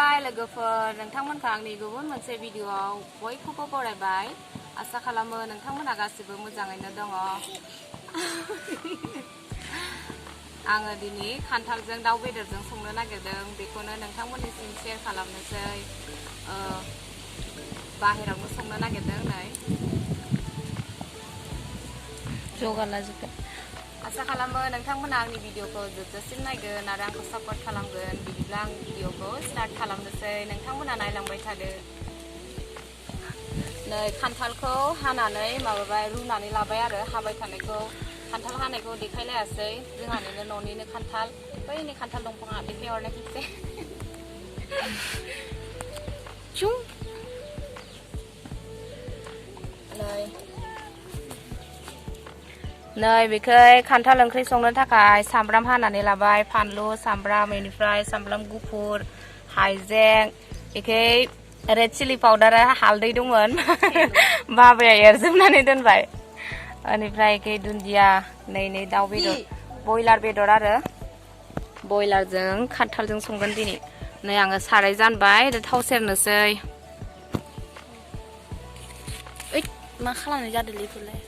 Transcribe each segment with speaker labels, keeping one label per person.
Speaker 1: खुलुमबाय लोगोफोर नोंथांमोनखौ आंनि गुबुन मोनसे भिडिअआव बयखौबो बरायबाय आसा खालामो नोंथांमोना गासिबो मोजाङैनो दङ आङो दिनै खान्थालजों दाउ बेदरजों संनो नागिरदों बेखौनो नोंथांमोननिसिम शेयार खालामनोसै बाहेरावनो संनो नागिरदों नै जगालाजोब्बाय आसा खालामो नोंथांमोना आंनि भिडिअखौ जोबजासिम नायगोन आरो आंखौ सापर्ट खालामगोन बिदिब्ला आं भिडिअखौ स्टार्ट खालामनोसै नोंथांमोना नायलांबाय थादो नै खान्थालखौ हानानै माबाबाय रुनानै लाबाय आरो हाबाय थानायखौ खान्थाल हानायखौ देखायलायासै जोंहानिनो न'निनो खान्थाल बैनि खान्थाल दंफाङा देखायहरनाय खेबसे चुं नै बेखै खान्थाल ओंख्रि संनो थाखाय सामब्राम हानानै लाबाय फानलु सामब्राम बेनिफ्राय सामब्राम गुफुर हाइजें बेखै रेड चिली पाउडार हालदै दंमोन बाबाया एरजोबनानै दोनबाय बेनिफ्राय बेखै दुन्दिया नै दाउ बेदर बयलार बेदर आरो बयलारजों खान्थालजों संगोन दिनै नै आङो साराय जानबाय थाव सेरनोसै ओइ मा खालामनाय जादोंलै बेखौलाय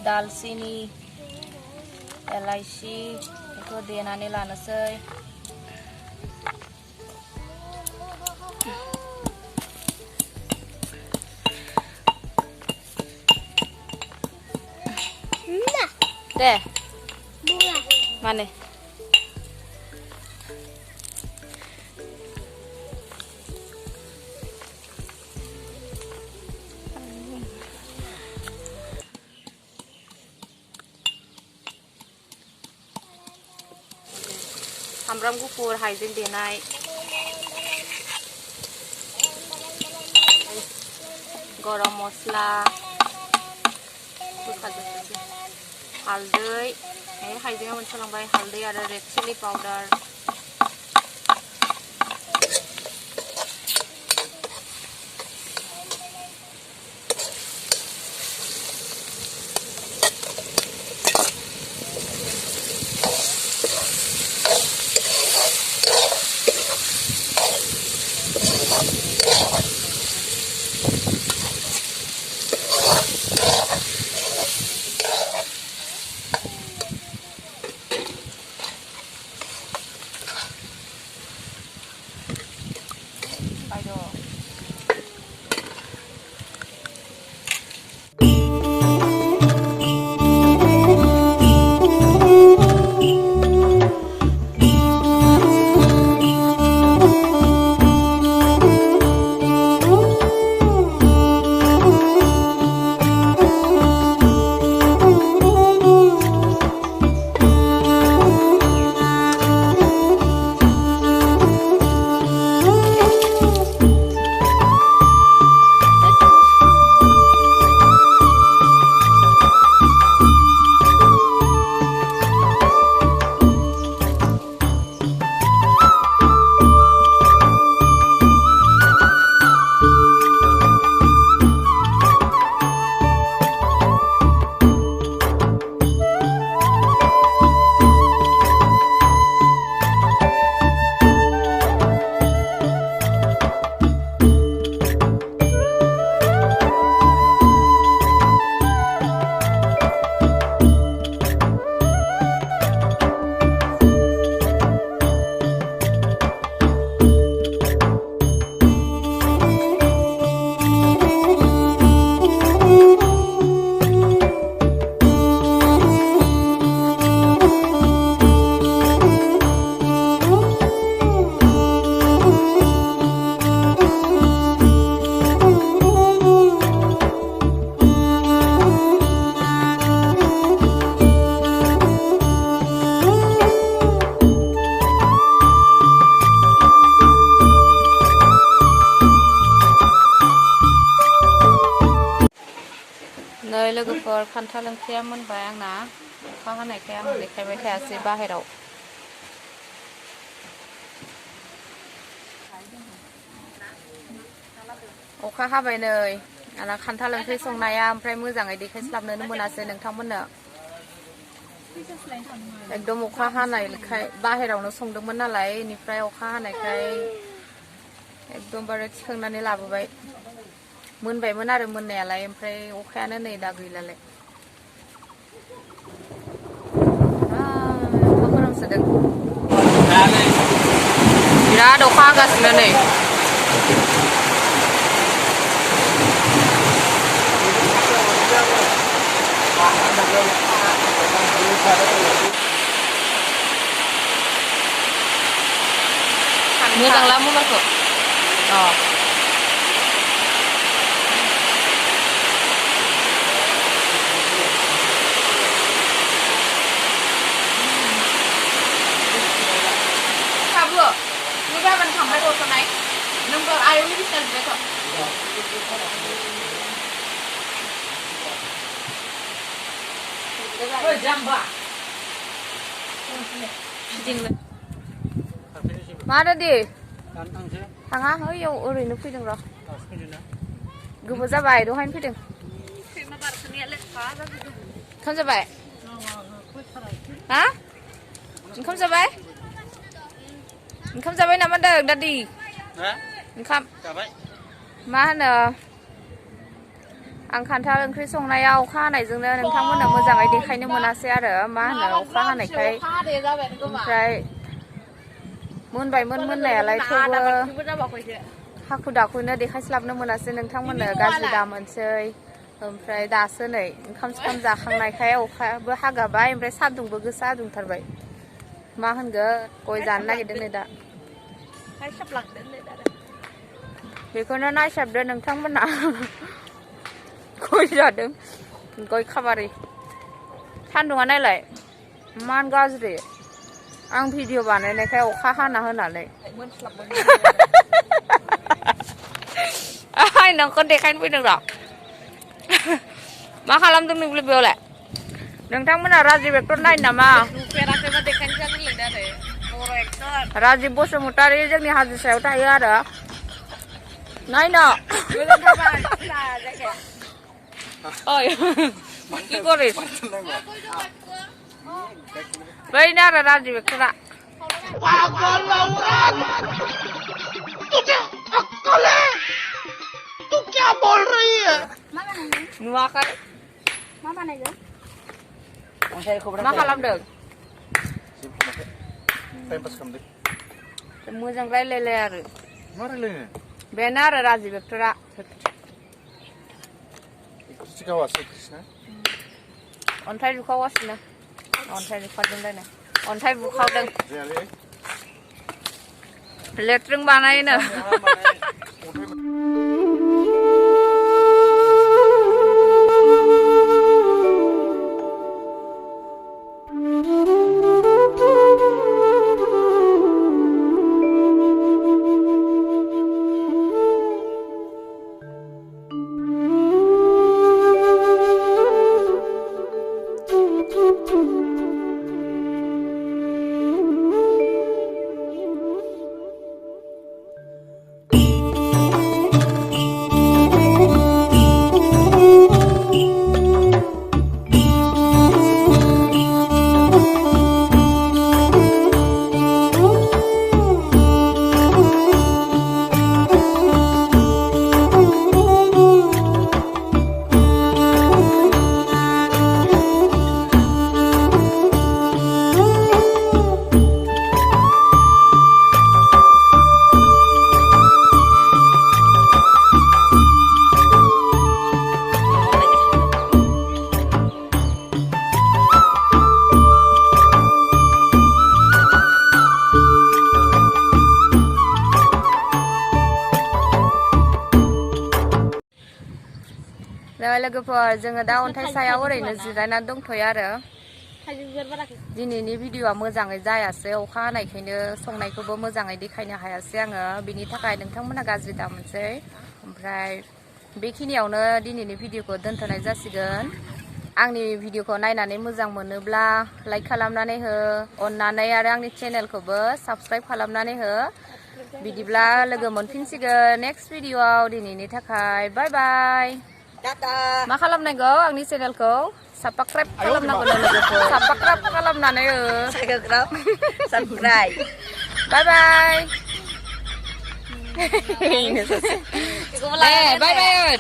Speaker 1: दालचीनी एलाइची बेखौ देनानै लानोसै दे माने सामब्राम गुफुर हाइजें देनाय गरम मस्ला होखाजोबनोसै हालदै हाइजेंआ मोनसेलांबाय हालदै आरो रेड चिली पाउडार नै लोगोफोर खान्थाल ओंख्रिया मोनबाय आंना अखा हानायखाय आं देखायबाय थायासै बाहेराव अखा हाबाय नै आला खान्थाल ओंख्रि संनाया ओमफ्राय मोजाङै देखायस्लाबनोनो मोनासै नोंथांमोननो एकदम अखा हानायखाय बाहेरावनो संदोंमोन नालाय इनिफ्राय अखा हानायखाय एकदमबारे थिखांनानै लाबोबाय मोनबायमोन आरो मोननायालाय ओमफ्राय अखायानो नै दा गैलालाय अखा खोरोमसोदों बिराद अखा हागासिनो नै मोजां ला मबाइलखौ Kabur, ini kan sampai rotan naik, nomor ayo ini bisa betul. Jamba. Mana di? Tengah, oh yo, urin itu fitting roh. Gue जाबाय दहायनो फैदों ओंखाम जाबाय हा ओंखाम जाबाय ओंखाम जाबाय नामा होनदों दादि ओंखाम मा होनो आं खान्थाल ओंख्रि संनायाव अखा हानायजोंनो नोंथांमोननो मोजाङै देखायनो मोनासै आरो मा होनो अखा हानायखाय ओमफ्राय मोनबायमोन मोननायालाय थेवबो हाखु दाखुनो देखायस्लाबनो मोनासै नोंथांमोननो गाज्रि दामोनसै ओमफ्राय दासो नै ओंखाम जाखांनायखाय अखाबो हागाबाय ओमफ्राय सान्दुंबो गोसा दुंथारबाय मा होनगोन गय जानो नागिरदों नै दा बेखौनो नायसाबदो नोंथांमोना गय जादों गय खाबारि सान्दुंआ नायलाय मान गाज्रि आं भिडिअ बानायनायखाय अखा हाना होनानै आइ नोंखौ देखायनो फैदों र' मा खालामदों नोंलाय बेयावलाय नोंथांमोना राजिब एक्टर नायो नामा नुफेराखैबा देखायनो जागोनलाय बर' एक्टर राजिब बसुमतारी जोंनि हाजो सायाव थायो आरो नायनो ओइ কি করিস बैनो आरो राजिब एक्टरा तुझे अक्कल है तू क्या बोल रही है नुवाखै मा बानायदों मा खालामदों मोजां रायलायलाय आरो मा रायलायनो बेनो आरो राजिब एक्टरा अन्थाइ बुखावगासिनो अन्थाइ बुखावदोंलायनो अन्थाइ बुखावदों लेट्रिन बानायनो लोगोफोर जोङो दा अन्थाइ सायाव ओरैनो जिरायनानै दंथ'यो आरो दिनैनि भिडिअआ मोजाङै जायासै अखा हानायखायनो संनायखौबो मोजाङै देखायनो हायासै आङो बिनि थाखाय नोंथांमोना गाज्रि दामोनसै ओमफ्राय बेखिनियावनो दिनैनि भिडिअखौ दोनथ'नाय जासिगोन आंनि भिडिअखौ नायनानै मोजां मोनोब्ला लाइक खालामनानै हो अननानै आरो आंनि चेनेलखौबो साबस्क्राइब खालामनानै हो बिदिब्ला लोगो मोनफिनसिगोन नेक्स्ट भिडिअआव दिनैनि थाखाय बाय बाय मा खालामनांगौ आंनि चेनेलखौ साबसक्राइब खालामनांगौ लोगोफोर साबसक्राइब खालामनानै
Speaker 2: subscribe
Speaker 1: बाय बाय बाय बाय